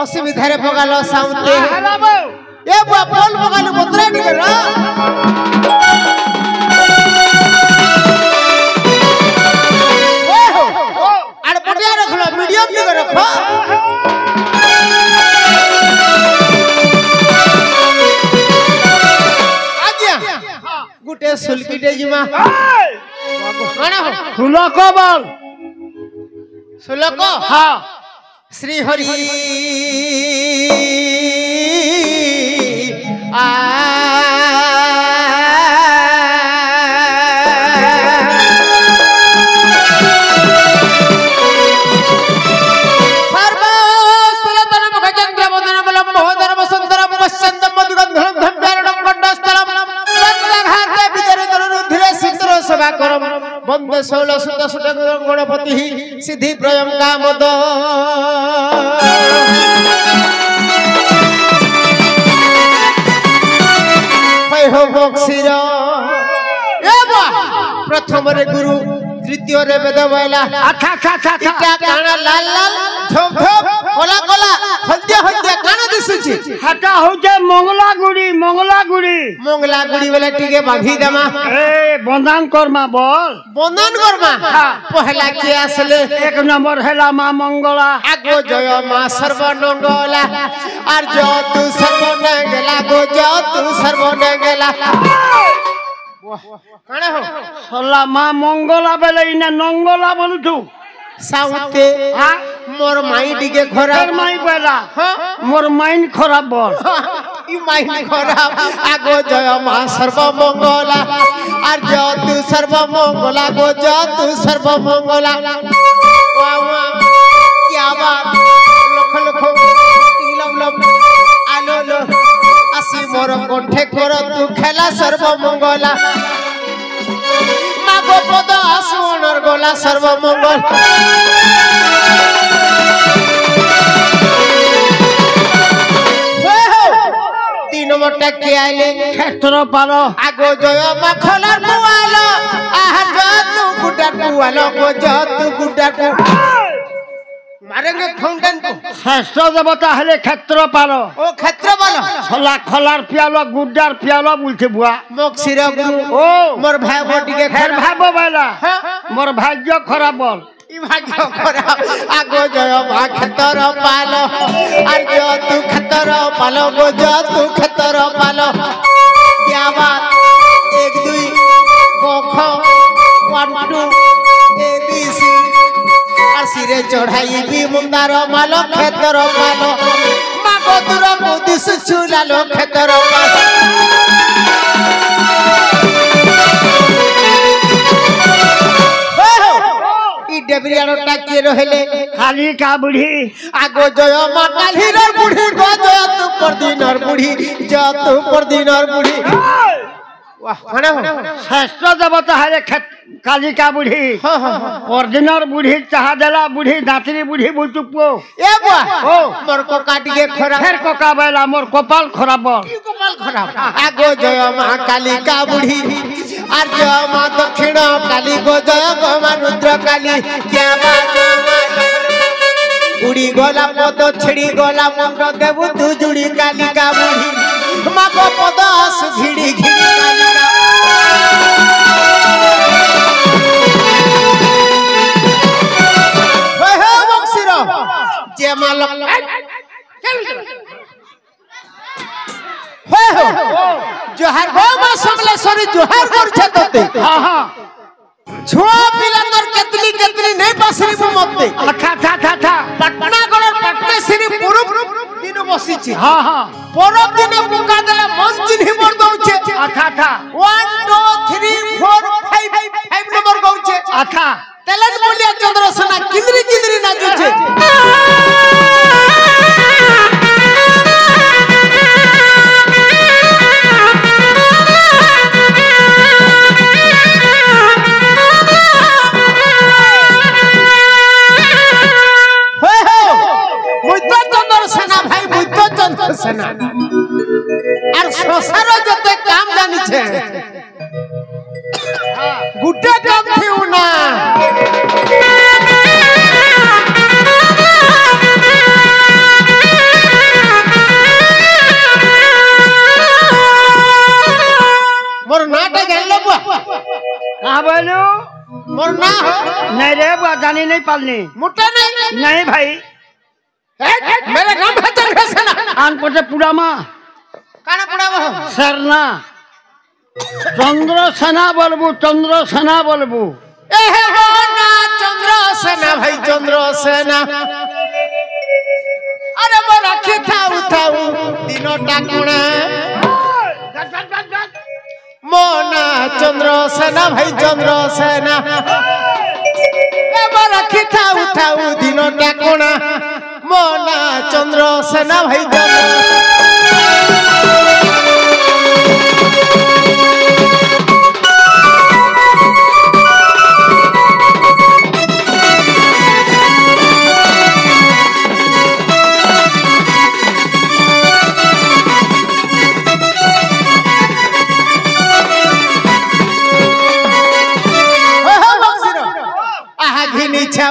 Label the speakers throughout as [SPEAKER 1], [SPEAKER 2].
[SPEAKER 1] असुविधारे पगालो साउते ए बुआ बोल पगालो मुद्रा टिके रा ओ आड़ पटिया रखलो मीडियम टिके रखो आज्ञा गुटे सुलकीटे जिमा कोना हो सुलको बोल सुलको हां श्री हरि बंदे 16 सुत सुत गणपति सिद्धि प्रयम कामद हो बक्सीर प्रथम रे गुरु तृतीय रे वेद बैला अच्छा अच्छा अच्छा इटा काना लाल लाल धोप धोप कोला कोला हल्दिया हल्दिया काना दिसुची हटा होजे मंगला गुड़ी वाला टिके बांधी दमा ए बंधन कर्मा बोल बंधन कर्मा पहला के आसले एक नंबर हैला मां मंगला आगो जय मां सर्वनंगला और जो तू सर्वनंगला गो जो तू सर्वनंगला काने हो सल्ला मां मंगला बेले इना नंगला बोलु तू साउते मोर माइंड के खराब माई बेला मोर माइंड खराब बोल ई माइंड खराब आगो जय मां सर्वमंगला और जो तू सर्वमंगला गो जो तू सर्वमंगला वाह वाह क्या बात लख लख टिलम लम आलो लो आसी मोर कंठे कर तू खेला सर्वमंगला मागो पद आसुनर गोला सर्वमंगल तीन मोटा के आइले क्षेत्र पालो आगो जय मखलार पुआलो आहा जतु गुड्डा पुआलो गो जतु गुड्डा को मारेंगे फाउंटेन को श्रेष्ठ देवता हले क्षेत्र पालो ओ क्षेत्र पालो सला खलार पियालो गुड्डार पियालो बोलते बुआ मक्सिर गुरु ओ मोर भाई बोटी के खैर भाबो बैला मोर भाग्य खराब बोल ई भाग्य खराब आगो जय मा क्षेत्र पालो और जो तू क्षेत्र पालो गो जो तू क्षेत्र पालो क्या बात 1 2 क ख 1 2 ए बी सी सिरे चढ़ाई भी मुंदार मालो क्षेत्र पालो मागो दूर बुद्धि सुलालो क्षेत्र पालो ई डेबरियाटा के रहले खाली का बुढ़ी आगो जय मा कालीर बुढ़ी गो जय तू परदिनर बुढ़ी जय तू परदिनर बुढ़ी वाह खाना हो श्रेष्ठ देवता हरे काली का बुढ़ी ओरिजिनल बुढ़ी चाह देला बुढ़ी दातरी बुढ़ी बोल चुपो ए बुआ ओ मोर को काटी के खराब फेर को का बैला मोर कपाल खराब बोल की कपाल खराब आगो जय मां काली का बुढ़ी और जय मां दक्षिण काली गो जय गो मां रुद्र काली क्या बात उड़ी गोला पद छड़ी गोला मंत्र देबु तू जुड़ी काली का बुढ़ी मागो पद आसु घिड़ी घिड़ी काली का जे मालक जोहार गो मा समलेश्वरी जोहार करछे तते हां हां छुआ पिलांगर केतली केतली नहीं पासरी मते अच्छा था पटना गलर पटना श्री पुरुप दिन बसी छी हां हां परब दिन मुका देला मन चिन्हि मोर दउछे अच्छा था 1 2 3 4 5 नंबर गउछे अच्छा तेलन बोलिया चंद्रसेना किंदरी किंदरी नाचुछे सेना और संसार जते काम जानी छे गुड्डे काम थिउ ना
[SPEAKER 2] बुआ जानी नहीं पालनी
[SPEAKER 1] मोटा नहीं
[SPEAKER 2] भाई
[SPEAKER 1] मेरा नाम है चंद्रसेना
[SPEAKER 2] आन पटे पुरामा
[SPEAKER 1] काना पुरामा
[SPEAKER 2] सरना चंद्रसेना बोलबू
[SPEAKER 1] एहे ना चंद्रसेना भाई चंद्रसेना अरे मोरा खेताऊ दिनो टाकुणा मोना चंद्रसेना भाई चंद्रसेना मोरा खेताऊ दिनो टाकुणा मोना चंद्रसेना भाई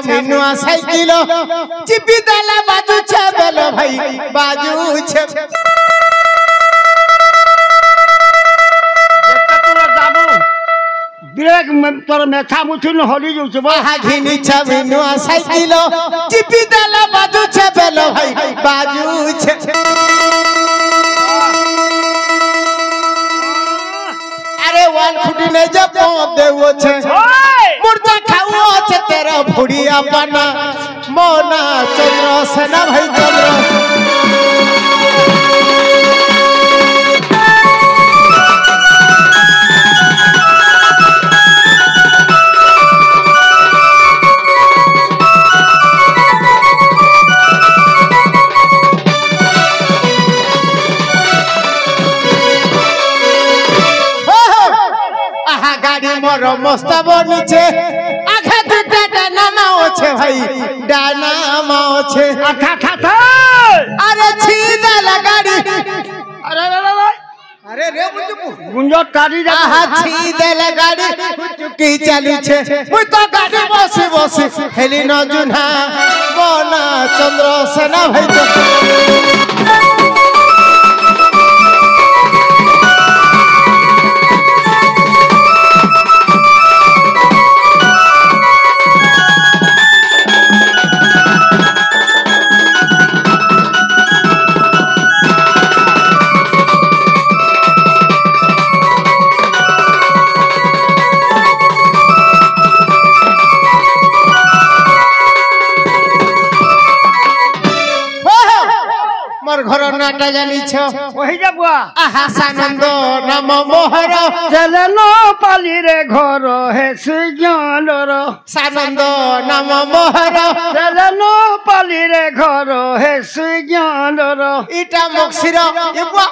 [SPEAKER 1] मिनुआ साइकिल चिपी दाला बाजू छे बेलो भाई बाजू छे
[SPEAKER 2] जेता तोरा जाबू ब्रेक तोर मेथा मुठिन हली जाउछ बा
[SPEAKER 1] आहा घिनी छे मिनुआ साइकिल चिपी दाला बाजू छे बेलो भाई बाजू छे अरे वाल फुटी ने जब पॉप देवो छे मुर्दा खाओ छे तेरा भुड़िया बना मोना चंद्रसेना भाई मोर मस्ता बनिछे आखा दुटा डाना माओ छे भाई डाना माओ छे
[SPEAKER 2] आखा खाता
[SPEAKER 1] अरे छीदा गाड़ी अरे रे
[SPEAKER 2] गुंजो तारी जा
[SPEAKER 1] आहा छीदा गाड़ी चुकी चालू छे मुई तो गाड़ी बसी हेली न जुना मोना चंद्रसेना भाई घर नाटा जानी छ
[SPEAKER 2] वही जा बुआ
[SPEAKER 1] आहा सानंद नाम मोहर
[SPEAKER 2] चलनो पाली रे घर हे सुज्ञानर
[SPEAKER 1] सानंद नाम मोहर
[SPEAKER 2] चलनो पाली रे घर हे सुज्ञानर
[SPEAKER 1] इटा मक्सिर ए बुआ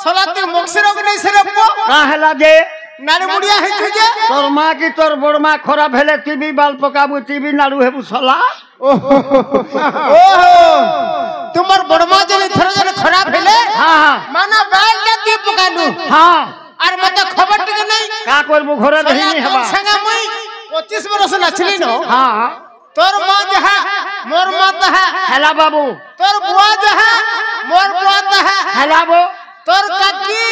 [SPEAKER 1] सलाते मक्सिर नै सरे बुआ
[SPEAKER 2] काहला जे
[SPEAKER 1] नाड़ी मुड़िया है तुझे
[SPEAKER 2] तोर मां की तोर बड़ मां खराब हेले टीवी बाल पकाबू टीवी नाड़ू हेबू सला
[SPEAKER 1] ओहो तुमर बड़मा जने थरो जने खराब हेले
[SPEAKER 2] हां
[SPEAKER 1] माना बाल लती पकालू
[SPEAKER 2] हां
[SPEAKER 1] और मत खबर टिक नहीं
[SPEAKER 2] का करबू घरे नहीं हेबा
[SPEAKER 1] संगा मुई 25 बरस नाचली न
[SPEAKER 2] हां
[SPEAKER 1] तोर मां जहा मोर मां तहा
[SPEAKER 2] हेला बाबू
[SPEAKER 1] तोर बुआ जहा मोर बुआ तहा
[SPEAKER 2] हेला बो
[SPEAKER 1] तोर काकी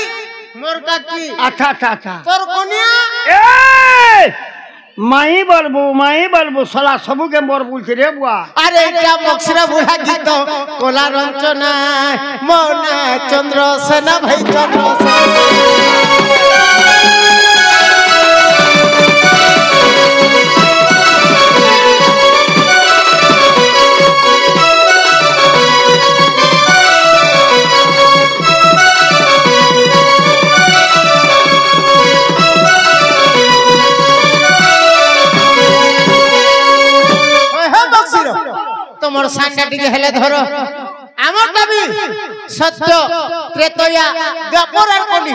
[SPEAKER 1] मोर काकी
[SPEAKER 2] अच्छा
[SPEAKER 1] तोर कोनिया
[SPEAKER 2] ए माई बलबू सला सबू के मोर बोलते रे बुआ
[SPEAKER 1] अरे क्या मक्सरा बुढ़ा गीत कोला रंचना मोना चंद्रसेना भाई चंद्रसेना तुमर सांडा टिके हेले धरो आमर दाबी सत्य त्रेतया द्वापर और कली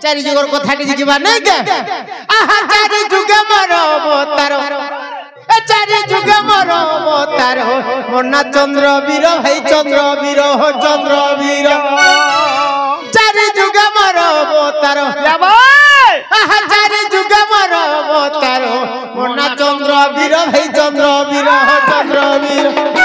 [SPEAKER 1] चारि जुगर कथा टिके जिबा नै के आहा चारि जुगे मोर अवतार ए चारि जुगे मोर अवतार मोना चंद्र वीर भाई चंद्र वीर हो चंद्र वीर चारि जुगे मोर अवतार
[SPEAKER 2] भाई
[SPEAKER 1] आहा चारि जुगे मोर अवतार मोना चंद्र वीर भाई चंद्र वीर हो चंद्र वीर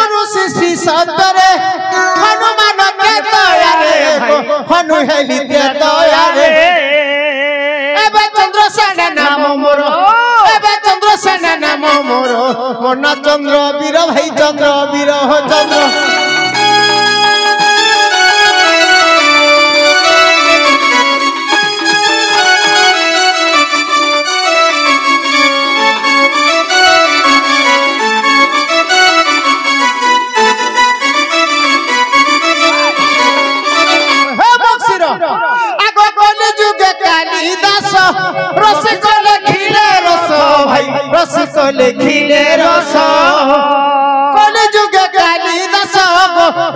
[SPEAKER 1] गुरु श्री सतरे हनुमान के दयारे हनु हेली ते दयारे एबे चंद्रसेन नाम मोर एबे चंद्रसेन नाम मोर मन चंद्र वीर भाई चंद्र वीर हो चंद्र लिखिले रस कलि जुगे कालिदास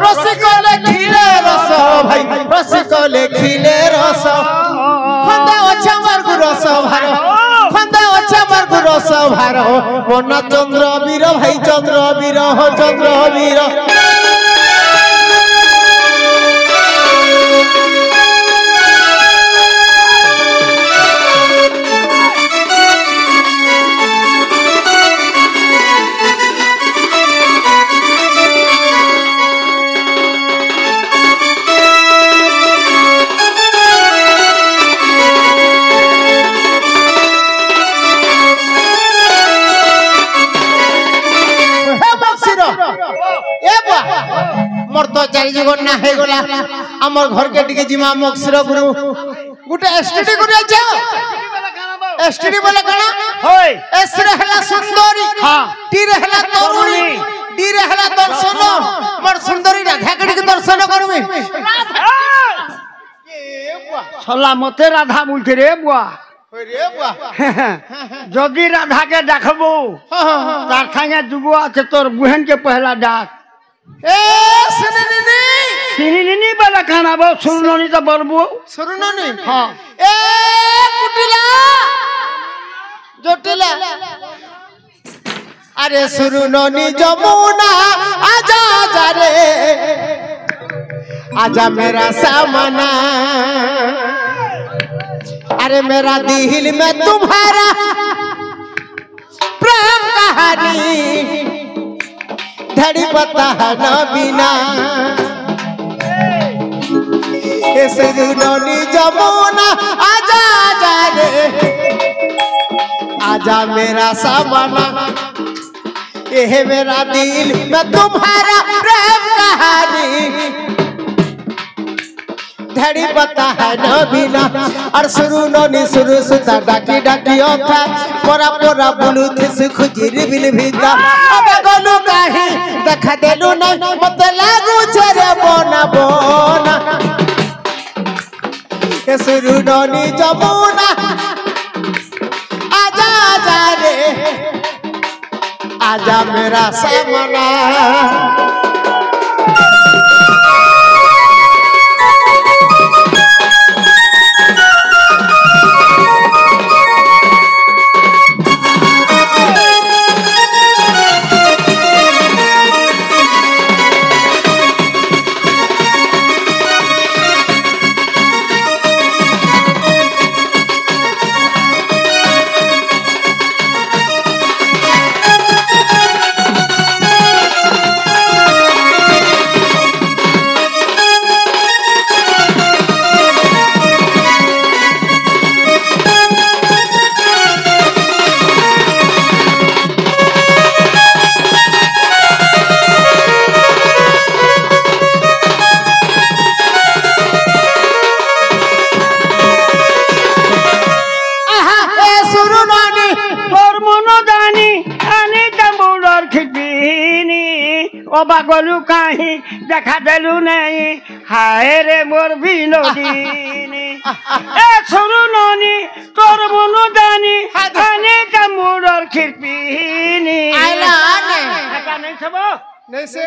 [SPEAKER 1] रसिक लिखिले रस भाई रसिक लिखिले रस खंदा अच्छा मार्ग रस भार खंदा अच्छा मार्ग रस भार मन चंद्र वीर भाई चंद्र वीर हो चंद्र वीर चारि जुगन ना हे गोला हमर घर के टिके जिमा मक्सर गुरु गुटे एसटीडी गुरु छ एसटीडी बोले कना होय एस रहला सुंदरी हां टी रहला तरुणी डी रहला दर्शन मोर सुंदरी राधा के दर्शन करबे
[SPEAKER 2] छला मते राधा बोलते रे बुआ
[SPEAKER 1] रे बुआ
[SPEAKER 2] जदी राधा के देखबो तार संगे जुगो আছে तोर बहन के पहला डाक
[SPEAKER 1] ए
[SPEAKER 2] सिनिनी वाला खाना बो सुरनोनी तो बोलबो
[SPEAKER 1] सुरनोनी
[SPEAKER 2] हां
[SPEAKER 1] ए कुटिला जटिला अरे सुरनोनी जमुना आजा आजा रे आजा मेरा सामना अरे मेरा दिल में तुम्हारा प्रेम कहानी धड़ी पता है ना बिना सुरनोनी जमुना आजा आजा रे आजा मेरा सामना ये मेरा दिल में तुम्हारा प्रेम कहानी धड़ी पता है ना बिना और सुरनोनी सुरु सुता डाकी डाकी ओथा पोरा पोरा बुलूथ से खुजिर बिल भीता अब गोलू काहे देखा देलू नहीं मत लागू छरे बोना बोना ये सुरनोनी जमुना आजा आजा रे आजा मेरा सामना बागलू कहीं देखा देलू नहीं हाय रे मोर विनोदिनी ए सुरनोनी तोर मनो दानी आने का मोर खिरपीनी आइला आने
[SPEAKER 2] का नहीं छबो
[SPEAKER 1] नहीं से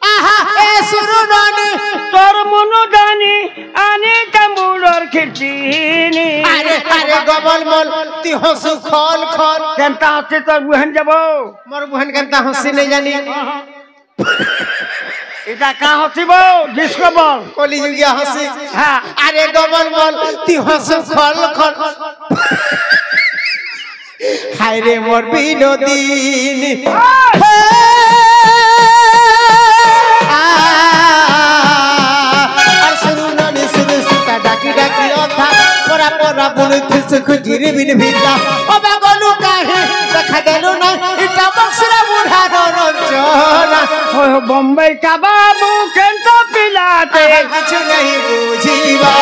[SPEAKER 1] आहा ए सुरनोनी
[SPEAKER 2] तोर मनो दानी आने का मोर खिरपीनी
[SPEAKER 1] अरे अरे गबल मोल ती हंसु खोल खोल
[SPEAKER 2] केनता हंसी तोर बहन जबो
[SPEAKER 1] मोर बहन केनता हंसी नहीं जानी
[SPEAKER 2] इटा का हंसीबो डिस्को बॉल
[SPEAKER 1] कोली जुगिया हंसी
[SPEAKER 2] हां
[SPEAKER 1] अरे गबल मोल ती हंसु खोल खोल हाय रे मोर विनोदिनी सुख जिरी बिन भीता ओ बागलु काहे देखा देलु ना इटा बक्सरा बुढ़ा रंजना
[SPEAKER 2] हो बम्बई का बाबू केंतो पिलाते
[SPEAKER 1] कुछ नहीं बुझीबा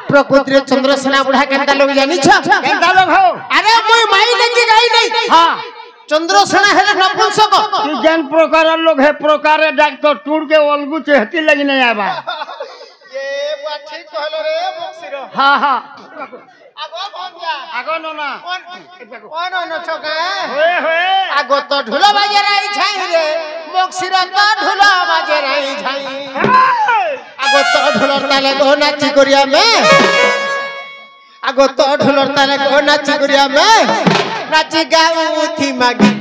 [SPEAKER 1] प्रकृति चंद्रसेना बुढ़ा केनता लोग जानी छ
[SPEAKER 2] केंता लोग हो
[SPEAKER 1] अरे मुई माई लेके गाई नहीं
[SPEAKER 2] हां
[SPEAKER 1] चंद्रसेना है नपुंसक
[SPEAKER 2] कि जन प्रकार लोग है प्रकार डॉक्टर टूर के ओलगु चहती लगी नहीं आबा
[SPEAKER 1] ये बात ठीक कहलो रे बक्सिरो
[SPEAKER 2] हां हां
[SPEAKER 1] आगो कौन जा
[SPEAKER 2] आगो नोना
[SPEAKER 1] कौन न छका
[SPEAKER 2] होए
[SPEAKER 1] आगो तो ढोला बाजे रही छाई रे बक्सिरो तो ढोला बाजे रही छाई आगो तो ढोलर ताले को नाची करिया में आगो तो ढोलर ताले को नाची करिया में नाची गाऊ थी मागी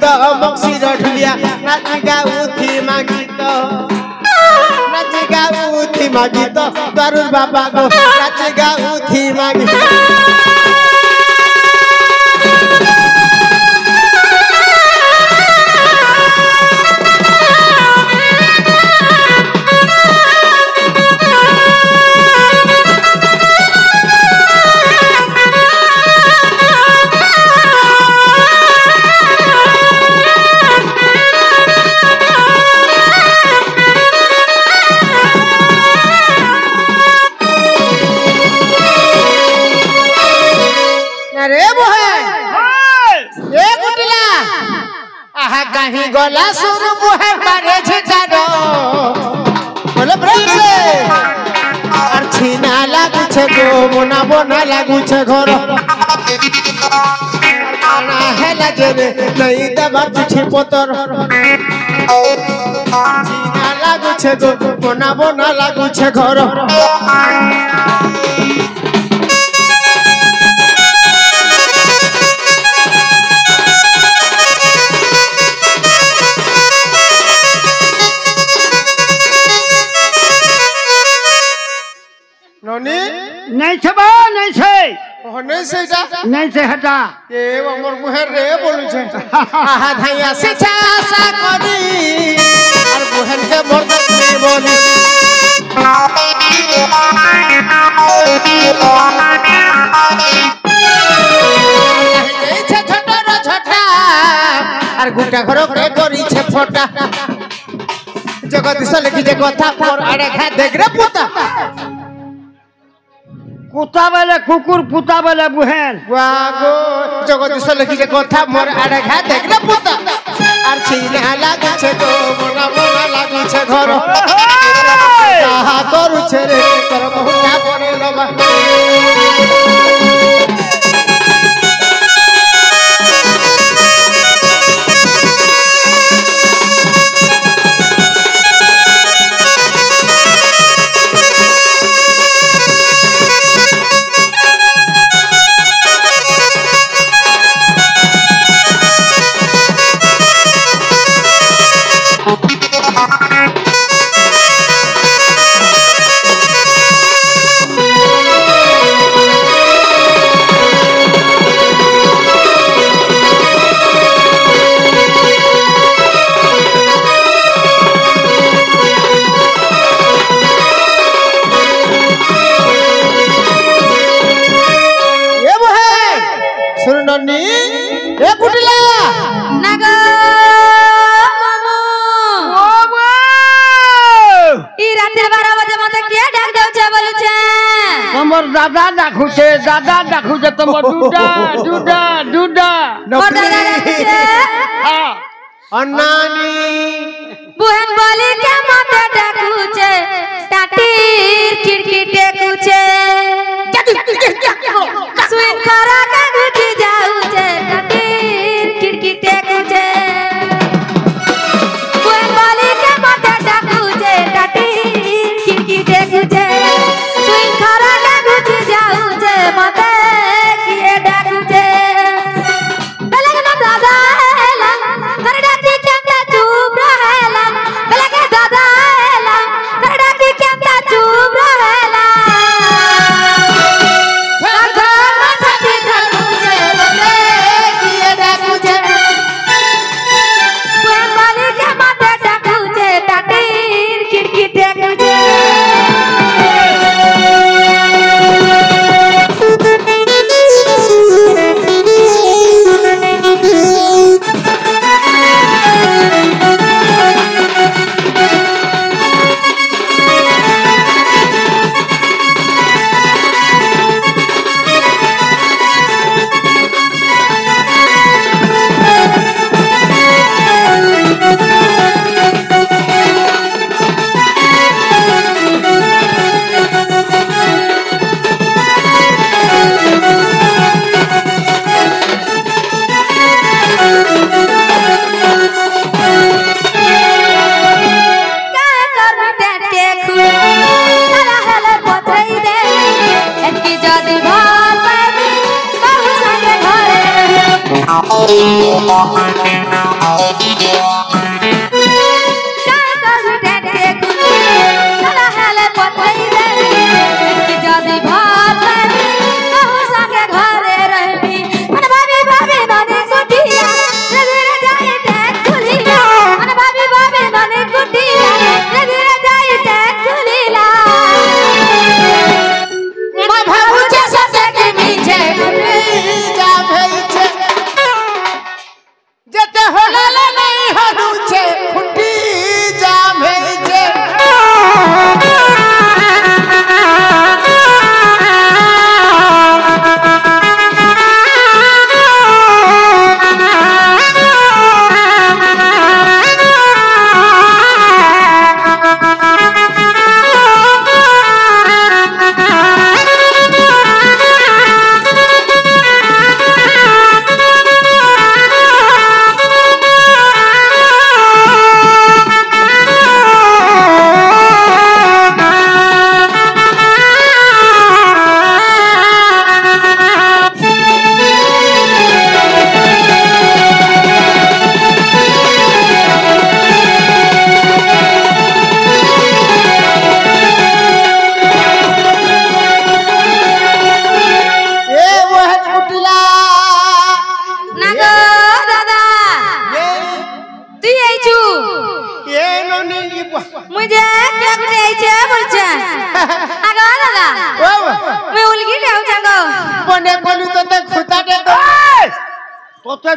[SPEAKER 1] तो बक्सिरो ढुलिया नाची गाऊ थी मागी तो नाची गाऊ थी मागी तो दारुल बाबा को नाची गाऊ थी मागी कहीं गोला सुरु मुहे मारे झिझारो बोले प्रेम से और छीना लागू छे गो मोना बोना लागू छे घर ना है लगे नहीं दबा तुझे पोतर छीना लागू छे गो मोना बोना लागू छे घर
[SPEAKER 2] नहीं छबा नहीं छे
[SPEAKER 1] ओ नहीं से जा
[SPEAKER 2] नहीं से हटा
[SPEAKER 1] ए हमर मुहर रे बोलु छे आहा धाइया से आशा करी और बहन के मर्द में बोली नहीं छे छोटा रो छोटा और गुटा घर के करी छे फोटा जगदीश लिखी जे कथा पर आड़े खा देख रे पुता
[SPEAKER 2] कुत्ता वाले कुकुर पुता वाले बुहेन
[SPEAKER 1] वागो जगदीश लिखी जे कथा मोर आड़े खा देख रे पुता आर छीना लागू छे तो मोना मोना लागू छे घर कहा करू छे रे कर बहुता पड़े लबा
[SPEAKER 3] মতে কে ডাক দেউছে বলছে
[SPEAKER 2] তোমার দাদা ডাকুছে তোমার দুডা
[SPEAKER 3] মোর দাদা ডাকছে
[SPEAKER 1] অন্নানি
[SPEAKER 3] বুহেন বলি কে মতে ডাকুছে টাটির খিড়কি টেকুছে সুইন খরা কে গুটি যাউছে টাটির খিড়কি টেকুছে বুহেন বলি কে মতে ডাকুছে টাটির খিড়কি টেকুছে সুইন খরা কে গুটি যাউছে মতে কিয়ে ডাকুছে বেলা কে দাদা এলা তোর ডাকি কেনতা চুপ রহেলা বেলা কে দাদা এলা তোর ডাকি কেনতা চুপ রহেলা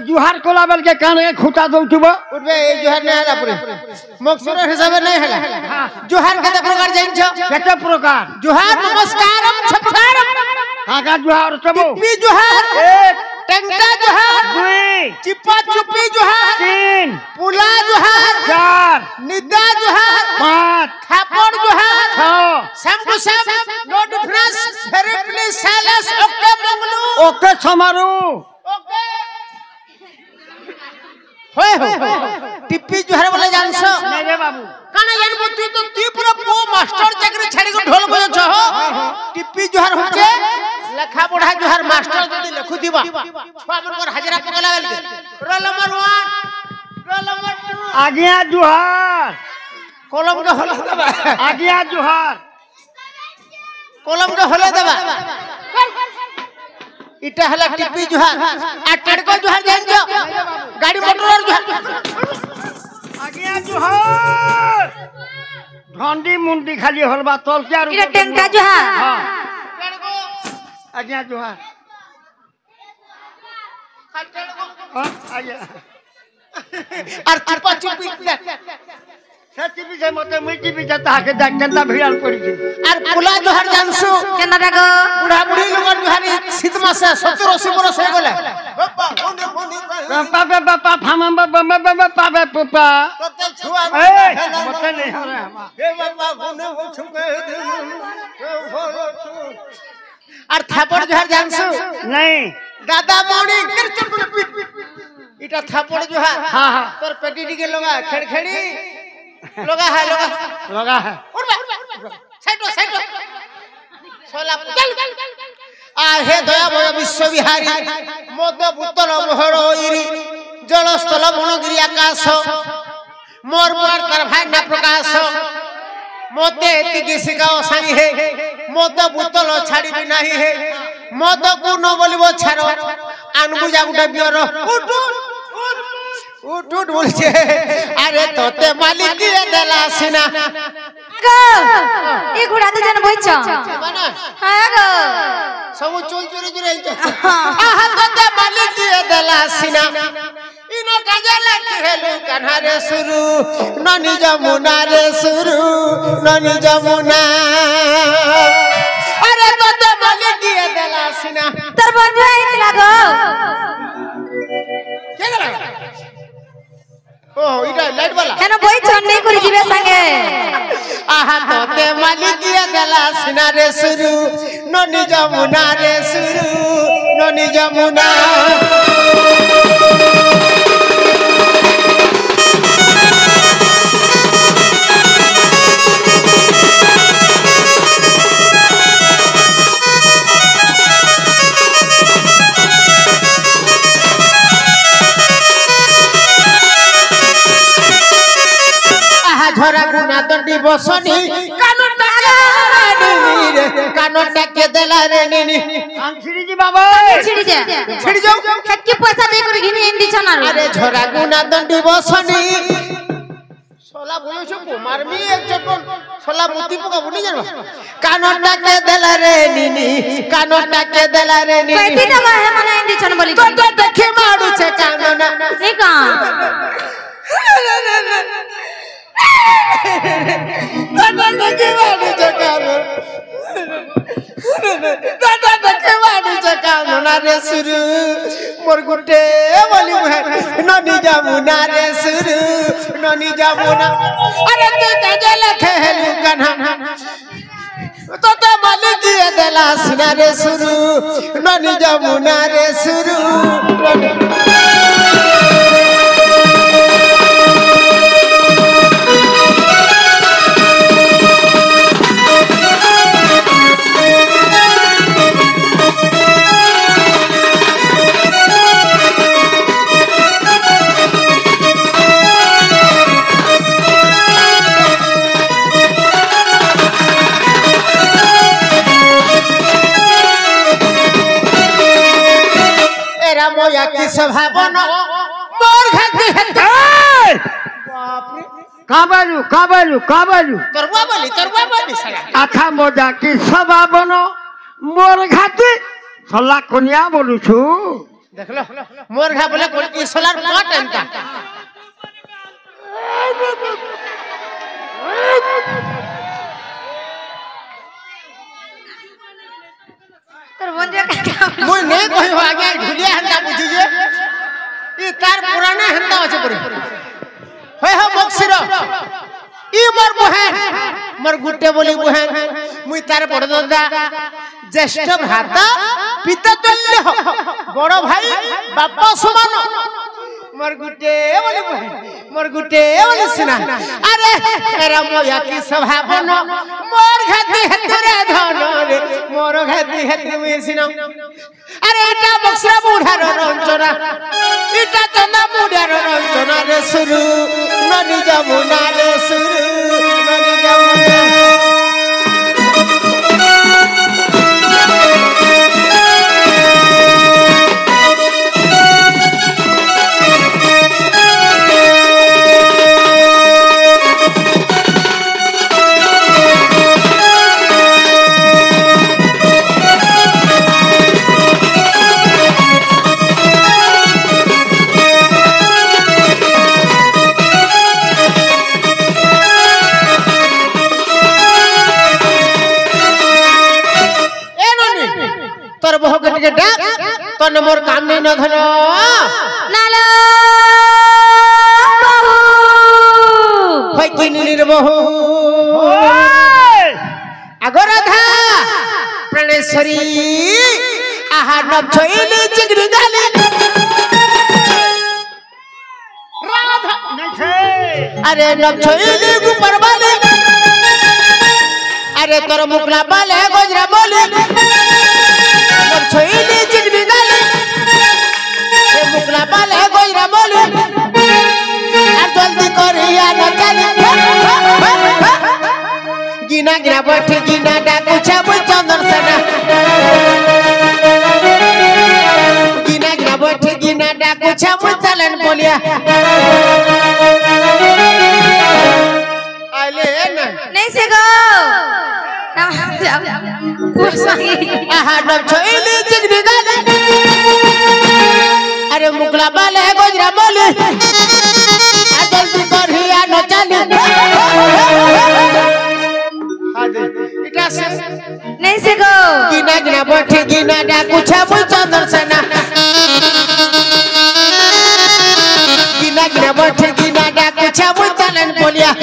[SPEAKER 2] जुहार कोला बेल के कान के खुटा दउथब
[SPEAKER 1] उठबे ए जुहार नै हला पुरे मकसुर हिसाबे नै हला जुहार कते प्रकार जाइन छ
[SPEAKER 2] कते प्रकार
[SPEAKER 1] जुहार नमस्कारम छपकारम
[SPEAKER 2] काका जुहार छबो
[SPEAKER 1] टिप्पी जुहार एक टंटा जुहार
[SPEAKER 2] दुई
[SPEAKER 1] चिप्पा चुप्पी जुहार
[SPEAKER 2] तीन
[SPEAKER 1] पुला जुहार
[SPEAKER 2] चार
[SPEAKER 1] निदा जुहार
[SPEAKER 2] पांच
[SPEAKER 1] खापड़ जुहार
[SPEAKER 2] छह
[SPEAKER 1] same to same no difference very please silence okay Manglu
[SPEAKER 2] okay Samaru
[SPEAKER 1] okay होय हो टिप्पी जुहार वाला जानछ
[SPEAKER 2] नहीं रे बाबू
[SPEAKER 1] काना जानबो तू पूरा पो मास्टर चाकरी छाड़ी को ढोल बजो छ हो टिप्पी जुहार होचे लेखा पढ़ा जुहार मास्टर जदी लेखु दिबा छुआ मन पर हाजिरा पकला गेल रोल नंबर 1 रोल नंबर 2
[SPEAKER 2] आज्ञा जुहार
[SPEAKER 1] कलम के हले देबा
[SPEAKER 2] आज्ञा जुहार
[SPEAKER 1] कलम के हले देबा इटा हला टिप्पी जुहार आ टड़को जुहार जान जो गाड़ी मोटर जुहार
[SPEAKER 2] आज्ञा जुहार ढंडी मुंडी खाली हलबा तल के
[SPEAKER 3] इरा टंका जुहार
[SPEAKER 2] हां आज्ञा जुहार
[SPEAKER 1] और चिप्पा चुप्पी
[SPEAKER 2] সেটি বিষয় মতে মিটি পিছে তাহাকে দেখ কেনটা ভিড়াল পড়িছে
[SPEAKER 1] আর পোলা জোহার জানছু
[SPEAKER 3] কেন দেখো
[SPEAKER 1] বুড়া বুড়ি লোকের জোহারি শীত মাসে 70-80 বরস হয়ে গেলে
[SPEAKER 2] পাপে বাপা ফামা বাবা বাবা পাপে পুপা
[SPEAKER 1] তোতে ছুয়া
[SPEAKER 2] এই মতে নেই হরে আমা
[SPEAKER 1] হে বাবা গুনে ছুকে আর থাপড় জোহার জানছু
[SPEAKER 2] নাই
[SPEAKER 1] দাদা মণি এটা থাপড় জোহার
[SPEAKER 2] হ্যাঁ হ্যাঁ
[SPEAKER 1] তোর পেটি দিকে লগা খেড়খেড়ি লগা হ্যাঁ লগা
[SPEAKER 2] লগা है
[SPEAKER 1] উড়বা সাইটো সাইটো সোলা চল হে দয়াময় বিশ্ববিহারী মদ বুতল মোহর ইরি জলস্থল মনগিরি আকাশ মোর মোর তার ভাই না প্রকাশ মতে এতিকি শিখাও সাই হে মদ বুতল ছাড়িবি নাহি হে মদ কু ন বলিব ছাড় আনবু যা গুটা বিয়র উঠ উঠ উঠ বলছে আরে তোতে মালিক দিয়ে দেলা সিনা
[SPEAKER 3] গো এই ঘোড়াতে যেন বইছ হ্যাঁ গো
[SPEAKER 1] সব চুল চুরি চুরি আহা তোতে মালিক দিয়ে দেলা সিনা ইনো কাজে লাগি হেলু কানহারে সুরু ননি যমুনা রে সুরু ননি যমুনা আরে তোতে মালিক দিয়ে দেলা সিনা
[SPEAKER 3] তোর বন্ধু আইছিল গো
[SPEAKER 1] কে গেল ও এটা লাইট वाला
[SPEAKER 3] কেন বইছ নেই করে দিবে সঙ্গে
[SPEAKER 1] আহা তোতে মালিক দিয়ে দেলা সিনা রে সুরু ননি যমুনা রে সুরু ননি যমুনা ঝরা গুনা দণ্ডি বসনি কানটা কে দেলা রে নিনি
[SPEAKER 2] আনছিড়ি জি বাবা
[SPEAKER 3] ছিড়ি যা
[SPEAKER 1] ছিড়ি যাও
[SPEAKER 3] কি পয়সা দেই করে ঘিনি এন্দি ছানা
[SPEAKER 1] আরে ঝরা গুনা দণ্ডি বসনি সোলা বলছো মারমি এক চটন সোলা মুতি পোকা বুনি জানো কানটা কে দেলা রে নিনি কানটা কে দেলা রে নিনি
[SPEAKER 3] কইতি টাকা হে মানে এন্দি ছানা বলি
[SPEAKER 1] তো দেখে মারুছে কাননা
[SPEAKER 3] এই কা
[SPEAKER 1] দাদা দেখে মারুছে কাননা দাদা দেখে মারুছে কাননা রে সুরু মোর গুটে বলি ননি যমুনা রে সুরু ননি যমুনা আরে তুই কাজে লেখে হেলু কানহা তোতে মালিক দিয়ে দেলা সিনা রে সুরু ননি যমুনা রে সুরু मोया की सभावन मोर घाटी हते बाप रे
[SPEAKER 2] काबालू
[SPEAKER 1] तरवा बोली साला
[SPEAKER 2] आखा मोजा की सबाबन मोर घाटी सला कोनिया बोलू छु
[SPEAKER 1] देख लो मोर घा बोले कोन की सोलार पाट एंता
[SPEAKER 3] তোর বন্ধু
[SPEAKER 1] मुई नहीं कहि हो आगे ढुलिया हंदा बुझी जे ई तार पुराना हंदा আছে পরে होय हो बक्सिर ई मोर बहन मोर गुट्टे बोली बहन मुई तार बड़ दादा ज्येष्ठ भ्राता पिता तुल्य हो बड़ भाई बापा समान मोर गुट्टे बोली बहन मोर गुट्टे बोली सिना अरे तेरा मोया की स्वभावन मोर घाती हतरे धन रे मोर घाती हतरे मुई सिना अरे इटा बक्सरा बुढ़ार रंचना इटा चंदा बुढ़ार रंचना रे सुरु ननी जमुना रे सुरु ननी जमुना बह के टिके डाक तने मोर काम नहीं न धन
[SPEAKER 3] नालो
[SPEAKER 1] होय कि नीलिर बहु आगो राधा प्रणेश्वरी आहा नब छोइली चिगरी गाली राधा अरे नब छोइली गुपर वाली अरे तोर मुकला बाले गोजरा बोली नब छोइली चिगरी गाली ए मुकला बाले गोजरा बोली आ जल्दी करिया न चली गिना गिना बैठी गिना डाकू छाबू चंदन सेना गिना गिना बैठी गिना डाकू छाबू चलन बोलिया आले
[SPEAKER 3] नहीं से गो
[SPEAKER 1] आहा नब छोइली चिगनी गाली अरे मुकला बाले गोजरा बोली आ जल्दी करिया न चली
[SPEAKER 3] नहीं से गो
[SPEAKER 1] गिना गिना बैठी गिना डाकू छाबू चंदन सेना गिना गिना बैठी गिना डाकू छाबू चलन बोलिया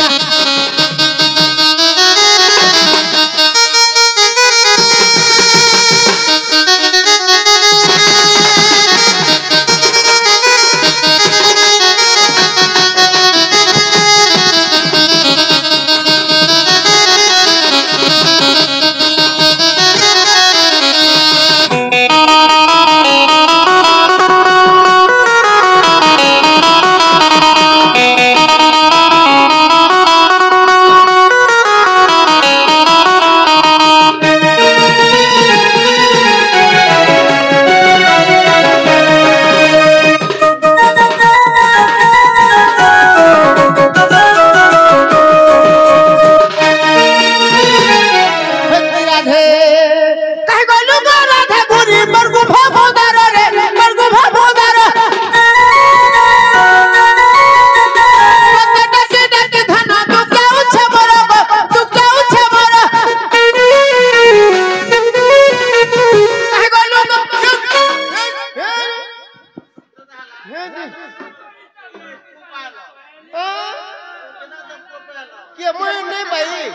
[SPEAKER 1] ये मैं नहीं भाई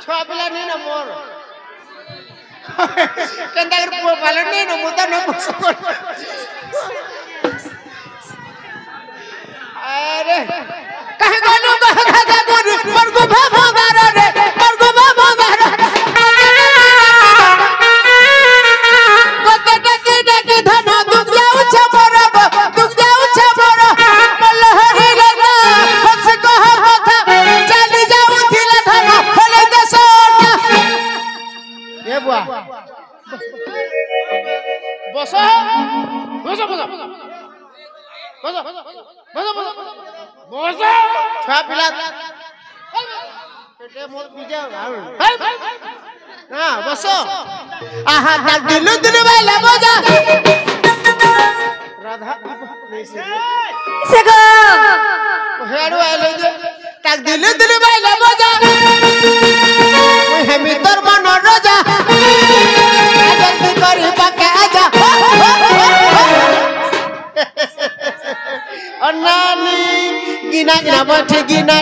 [SPEAKER 1] छापला नहीं ना मोर कंदा कर पो पालन नहीं ना मुदा न अरे कहे गोलू कहे गोरी पर को भाभादार रे पर को भाभादार कोते के धन दुख जाऊ छबरा दुख जाऊ छबरा मल्लह हे लगा हंस कहा कथा चली जाऊ थिला धन होले दसोटा ए बुआ बसो बसो बसो बसो बसो बसो छा पिला पेटे मोर बीजा ना बसो आहा तक दिल दिल वाला मजा राधा नहीं से
[SPEAKER 3] गो
[SPEAKER 1] हेडो आले जे तक दिल दिल वाला मजा हम तोर मन राजा जल्दी करी पका आजा अन्नानी गिना गिना बैठे गिना